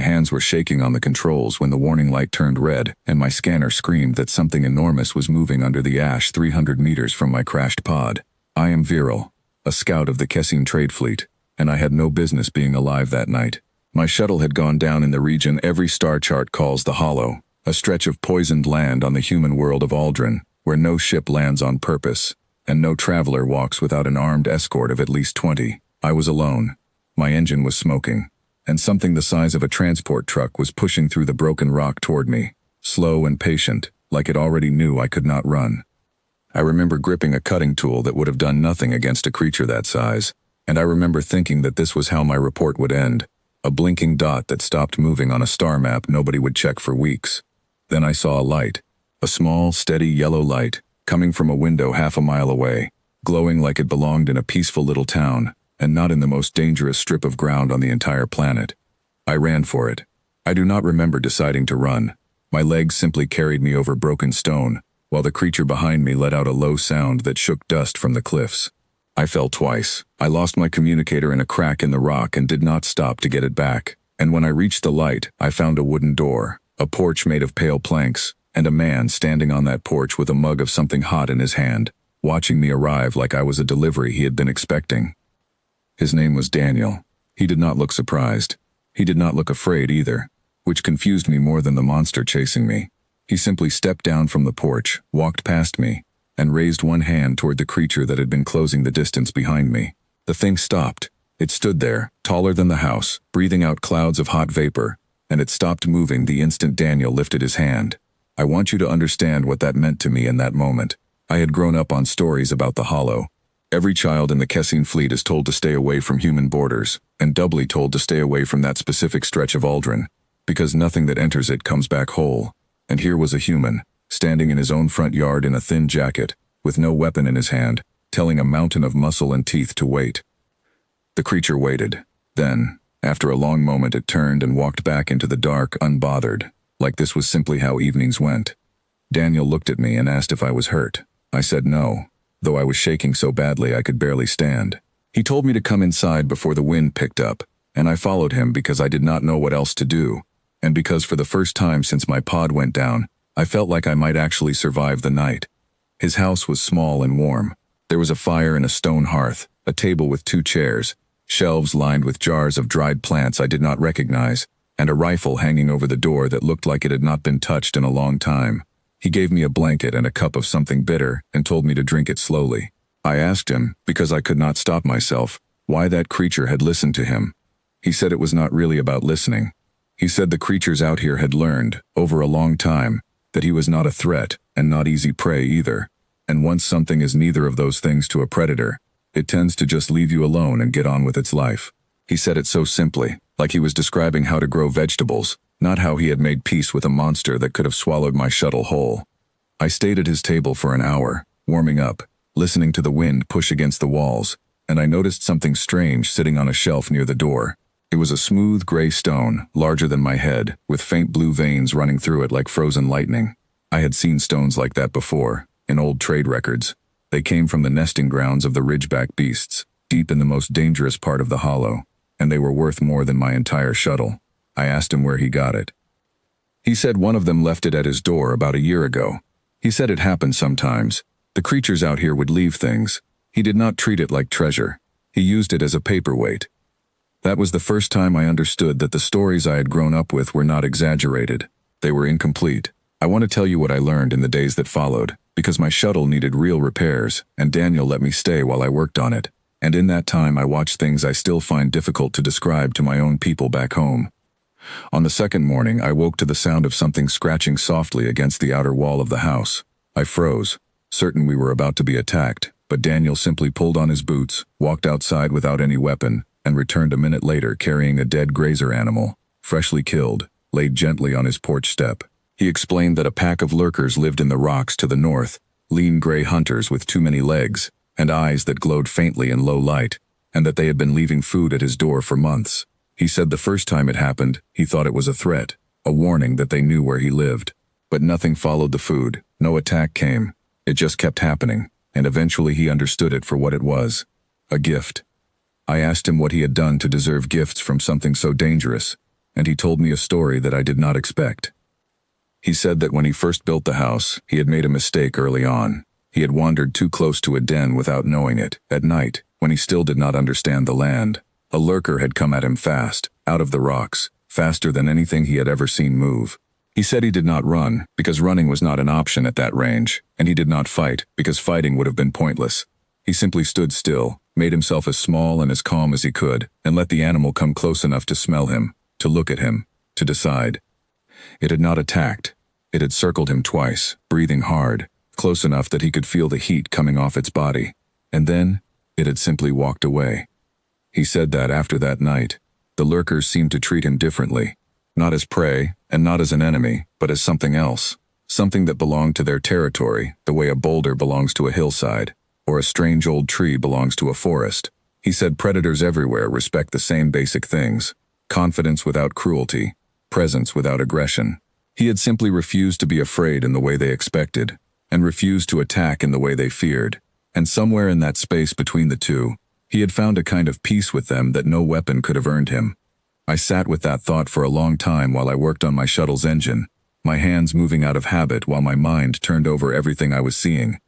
hands were shaking on the controls when the warning light turned red and my scanner screamed that something enormous was moving under the ash 300 meters from my crashed pod. I am Viral, a scout of the Kessine trade fleet, and I had no business being alive that night. My shuttle had gone down in the region every star chart calls the Hollow, a stretch of poisoned land on the human world of Aldrin, where no ship lands on purpose, and no traveler walks without an armed escort of at least 20. I was alone. My engine was smoking, and something the size of a transport truck was pushing through the broken rock toward me, slow and patient, like it already knew I could not run. I remember gripping a cutting tool that would have done nothing against a creature that size, and I remember thinking that this was how my report would end, a blinking dot that stopped moving on a star map nobody would check for weeks. Then I saw a light, a small, steady yellow light, coming from a window half a mile away, glowing like it belonged in a peaceful little town, and not in the most dangerous strip of ground on the entire planet. I ran for it. I do not remember deciding to run. My legs simply carried me over broken stone, while the creature behind me let out a low sound that shook dust from the cliffs. I fell twice. I lost my communicator in a crack in the rock and did not stop to get it back. And when I reached the light, I found a wooden door, a porch made of pale planks, and a man standing on that porch with a mug of something hot in his hand, watching me arrive like I was a delivery he had been expecting. His name was Daniel. He did not look surprised. He did not look afraid either, which confused me more than the monster chasing me. He simply stepped down from the porch, walked past me, and raised one hand toward the creature that had been closing the distance behind me. The thing stopped. It stood there, taller than the house, breathing out clouds of hot vapor, and it stopped moving the instant Daniel lifted his hand. I want you to understand what that meant to me in that moment. I had grown up on stories about the Hollow. Every child in the Kessine fleet is told to stay away from human borders, and doubly told to stay away from that specific stretch of Aldrin, because nothing that enters it comes back whole. And here was a human, standing in his own front yard in a thin jacket, with no weapon in his hand, telling a mountain of muscle and teeth to wait. The creature waited. Then, after a long moment, it turned and walked back into the dark, unbothered, like this was simply how evenings went. Daniel looked at me and asked if I was hurt. I said no, though I was shaking so badly I could barely stand. He told me to come inside before the wind picked up, and I followed him because I did not know what else to do, and because for the first time since my pod went down, I felt like I might actually survive the night. His house was small and warm. There was a fire in a stone hearth, a table with 2 chairs, shelves lined with jars of dried plants I did not recognize, and a rifle hanging over the door that looked like it had not been touched in a long time. He gave me a blanket and a cup of something bitter and told me to drink it slowly. I asked him, because I could not stop myself, why that creature had listened to him. He said it was not really about listening. He said the creatures out here had learned, over a long time, that he was not a threat and not easy prey either. And once something is neither of those things to a predator, it tends to just leave you alone and get on with its life. He said it so simply, like he was describing how to grow vegetables, not how he had made peace with a monster that could have swallowed my shuttle whole. I stayed at his table for an hour, warming up, listening to the wind push against the walls, and I noticed something strange sitting on a shelf near the door. It was a smooth gray stone, larger than my head, with faint blue veins running through it like frozen lightning. I had seen stones like that before, in old trade records. They came from the nesting grounds of the ridgeback beasts, deep in the most dangerous part of the Hollow, and they were worth more than my entire shuttle. I asked him where he got it. He said one of them left it at his door about a year ago. He said it happened sometimes. The creatures out here would leave things. He did not treat it like treasure. He used it as a paperweight. That was the first time I understood that the stories I had grown up with were not exaggerated. They were incomplete. I want to tell you what I learned in the days that followed, because my shuttle needed real repairs, and Daniel let me stay while I worked on it. And in that time I watched things I still find difficult to describe to my own people back home. On the second morning, I woke to the sound of something scratching softly against the outer wall of the house. I froze, certain we were about to be attacked, but Daniel simply pulled on his boots, walked outside without any weapon, and returned a minute later carrying a dead grazer animal, freshly killed, laid gently on his porch step. He explained that a pack of lurkers lived in the rocks to the north, lean gray hunters with too many legs, and eyes that glowed faintly in low light, and that they had been leaving food at his door for months. He said the first time it happened, he thought it was a threat, a warning that they knew where he lived. But nothing followed the food, no attack came. It just kept happening, and eventually he understood it for what it was, a gift. I asked him what he had done to deserve gifts from something so dangerous, and he told me a story that I did not expect. He said that when he first built the house, he had made a mistake early on. He had wandered too close to a den without knowing it. At night, when he still did not understand the land, a lurker had come at him fast, out of the rocks, faster than anything he had ever seen move. He said he did not run, because running was not an option at that range, and he did not fight, because fighting would have been pointless. He simply stood still, made himself as small and as calm as he could, and let the animal come close enough to smell him, to look at him, to decide. It had not attacked. It had circled him twice, breathing hard, close enough that he could feel the heat coming off its body, and then it had simply walked away. He said that after that night, the lurkers seemed to treat him differently, not as prey and not as an enemy, but as something else, something that belonged to their territory, the way a boulder belongs to a hillside, or a strange old tree belongs to a forest. He said predators everywhere respect the same basic things: confidence without cruelty, presence without aggression. He had simply refused to be afraid in the way they expected, and refused to attack in the way they feared, and somewhere in that space between the two, he had found a kind of peace with them that no weapon could have earned him. I sat with that thought for a long time while I worked on my shuttle's engine, my hands moving out of habit while my mind turned over everything I was seeing.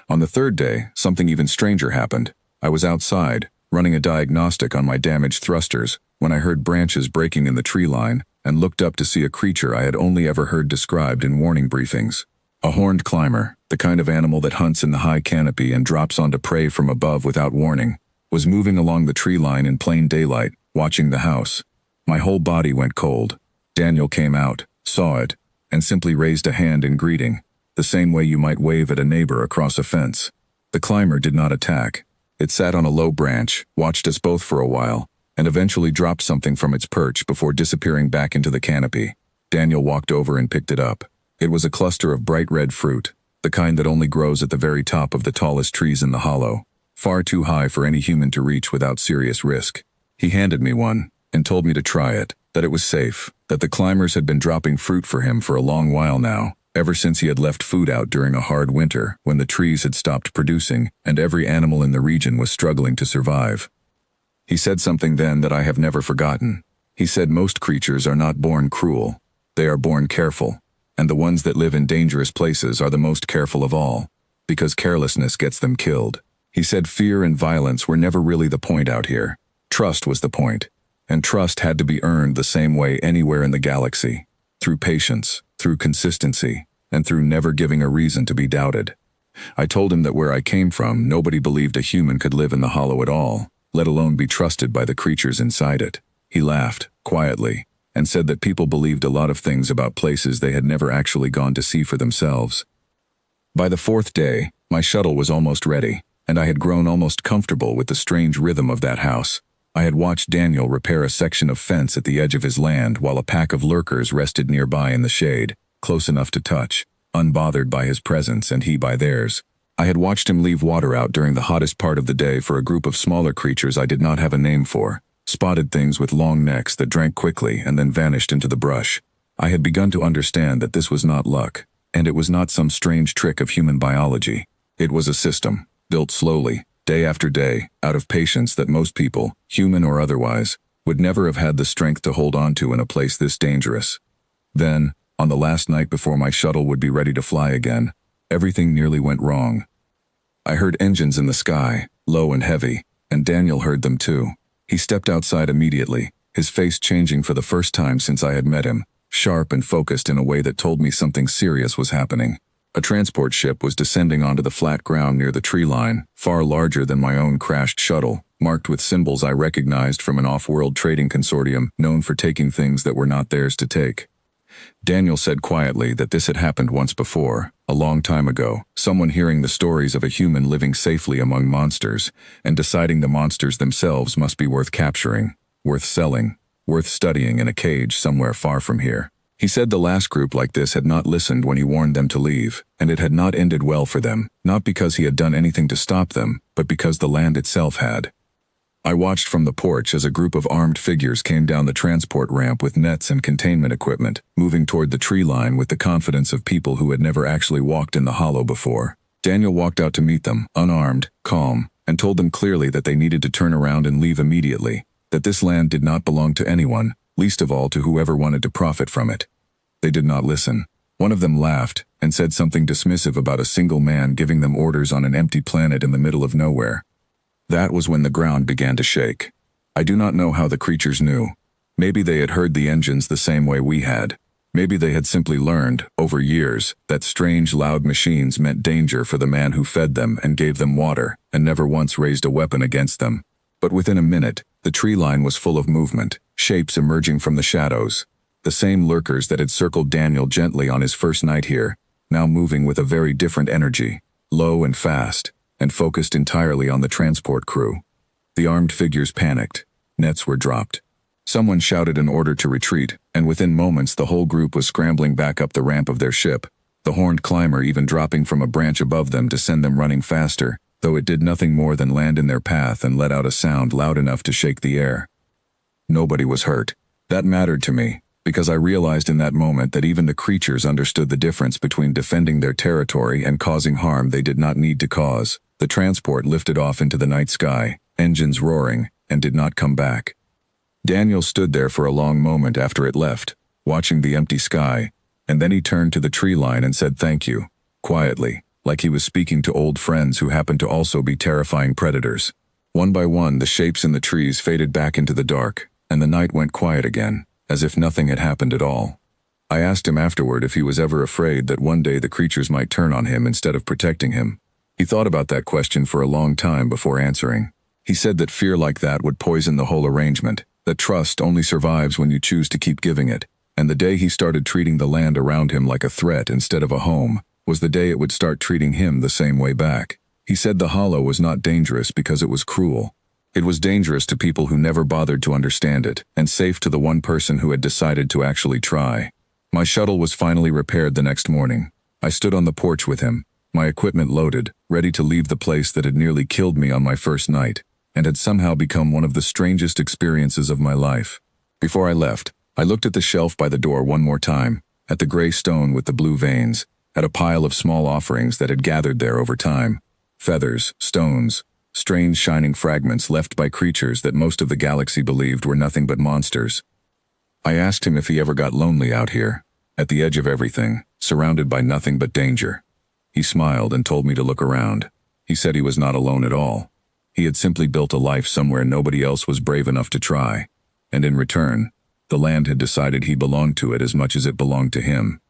On the third day, something even stranger happened. I was outside, running a diagnostic on my damaged thrusters, when I heard branches breaking in the tree line, and looked up to see a creature I had only ever heard described in warning briefings. A horned climber, the kind of animal that hunts in the high canopy and drops onto prey from above without warning, was moving along the tree line in plain daylight, watching the house. My whole body went cold. Daniel came out, saw it, and simply raised a hand in greeting, the same way you might wave at a neighbor across a fence. The climber did not attack. It sat on a low branch, watched us both for a while, and eventually dropped something from its perch before disappearing back into the canopy. Daniel walked over and picked it up. It was a cluster of bright red fruit, the kind that only grows at the very top of the tallest trees in the hollow, far too high for any human to reach without serious risk. He handed me one, and told me to try it, that it was safe, that the climbers had been dropping fruit for him for a long while now, ever since he had left food out during a hard winter when the trees had stopped producing and every animal in the region was struggling to survive. He said something then that I have never forgotten. He said most creatures are not born cruel. They are born careful, and the ones that live in dangerous places are the most careful of all, because carelessness gets them killed. He said fear and violence were never really the point out here. Trust was the point, and trust had to be earned the same way anywhere in the galaxy, through patience, through consistency, and through never giving a reason to be doubted. I told him that where I came from, nobody believed a human could live in the hollow at all, let alone be trusted by the creatures inside it. He laughed, quietly, and said that people believed a lot of things about places they had never actually gone to see for themselves. By the fourth day, my shuttle was almost ready, and I had grown almost comfortable with the strange rhythm of that house. I had watched Daniel repair a section of fence at the edge of his land while a pack of lurkers rested nearby in the shade, close enough to touch, unbothered by his presence and he by theirs. I had watched him leave water out during the hottest part of the day for a group of smaller creatures I did not have a name for, spotted things with long necks that drank quickly and then vanished into the brush. I had begun to understand that this was not luck, and it was not some strange trick of human biology. It was a system, built slowly, day after day, out of patience that most people, human or otherwise, would never have had the strength to hold on to in a place this dangerous. Then, on the last night before my shuttle would be ready to fly again, everything nearly went wrong. I heard engines in the sky, low and heavy, and Daniel heard them too. He stepped outside immediately, his face changing for the first time since I had met him, sharp and focused in a way that told me something serious was happening. A transport ship was descending onto the flat ground near the tree line, far larger than my own crashed shuttle, marked with symbols I recognized from an off-world trading consortium known for taking things that were not theirs to take. Daniel said quietly that this had happened once before, a long time ago, someone hearing the stories of a human living safely among monsters, and deciding the monsters themselves must be worth capturing, worth selling, worth studying in a cage somewhere far from here. He said the last group like this had not listened when he warned them to leave, and it had not ended well for them, not because he had done anything to stop them, but because the land itself had. I watched from the porch as a group of armed figures came down the transport ramp with nets and containment equipment, moving toward the tree line with the confidence of people who had never actually walked in the hollow before. Daniel walked out to meet them, unarmed, calm, and told them clearly that they needed to turn around and leave immediately, that this land did not belong to anyone, least of all to whoever wanted to profit from it. They did not listen. One of them laughed and said something dismissive about a single man giving them orders on an empty planet in the middle of nowhere. That was when the ground began to shake. I do not know how the creatures knew. Maybe they had heard the engines the same way we had. Maybe they had simply learned, over years, that strange loud machines meant danger for the man who fed them and gave them water, and never once raised a weapon against them. But within a minute, the tree line was full of movement, shapes emerging from the shadows. The same lurkers that had circled Daniel gently on his first night here, now moving with a very different energy, low and fast, and focused entirely on the transport crew. The armed figures panicked. Nets were dropped. Someone shouted an order to retreat, and within moments the whole group was scrambling back up the ramp of their ship, the horned climber even dropping from a branch above them to send them running faster, though it did nothing more than land in their path and let out a sound loud enough to shake the air. Nobody was hurt. That mattered to me, because I realized in that moment that even the creatures understood the difference between defending their territory and causing harm they did not need to cause. The transport lifted off into the night sky, engines roaring, and did not come back. Daniel stood there for a long moment after it left, watching the empty sky, and then he turned to the tree line and said thank you, quietly, like he was speaking to old friends who happened to also be terrifying predators. One by one, the shapes in the trees faded back into the dark, and the night went quiet again, as if nothing had happened at all. I asked him afterward if he was ever afraid that one day the creatures might turn on him instead of protecting him. He thought about that question for a long time before answering. He said that fear like that would poison the whole arrangement, that trust only survives when you choose to keep giving it, and the day he started treating the land around him like a threat instead of a home was the day it would start treating him the same way back. He said the hollow was not dangerous because it was cruel. It was dangerous to people who never bothered to understand it, and safe to the one person who had decided to actually try. My shuttle was finally repaired the next morning. I stood on the porch with him, my equipment loaded, ready to leave the place that had nearly killed me on my first night, and had somehow become one of the strangest experiences of my life. Before I left, I looked at the shelf by the door one more time, at the gray stone with the blue veins, at a pile of small offerings that had gathered there over time. Feathers, stones, strange shining fragments left by creatures that most of the galaxy believed were nothing but monsters. I asked him if he ever got lonely out here, at the edge of everything, surrounded by nothing but danger. He smiled and told me to look around. He said he was not alone at all. He had simply built a life somewhere nobody else was brave enough to try, and in return, the land had decided he belonged to it as much as it belonged to him.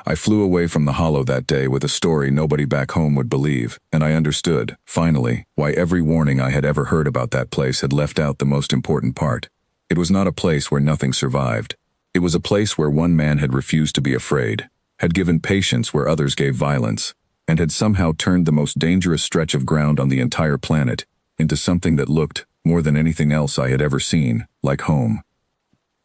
I flew away from the hollow that day with a story nobody back home would believe, and I understood, finally, why every warning I had ever heard about that place had left out the most important part. It was not a place where nothing survived. It was a place where one man had refused to be afraid, had given patience where others gave violence, and had somehow turned the most dangerous stretch of ground on the entire planet into something that looked, more than anything else I had ever seen, like home.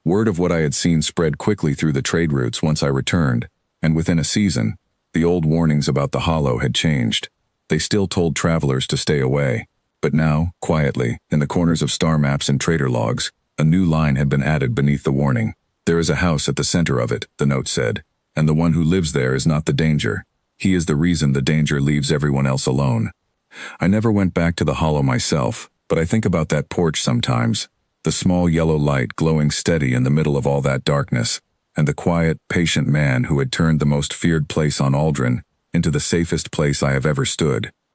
Word of what I had seen spread quickly through the trade routes once I returned, and within a season, the old warnings about the hollow had changed. They still told travelers to stay away, but now, quietly, in the corners of star maps and trader logs, a new line had been added beneath the warning. There is a house at the center of it, the note said, and the one who lives there is not the danger. He is the reason the danger leaves everyone else alone. I never went back to the hollow myself, but I think about that porch sometimes, the small yellow light glowing steady in the middle of all that darkness, and the quiet, patient man who had turned the most feared place on Aldrin into the safest place I have ever stood.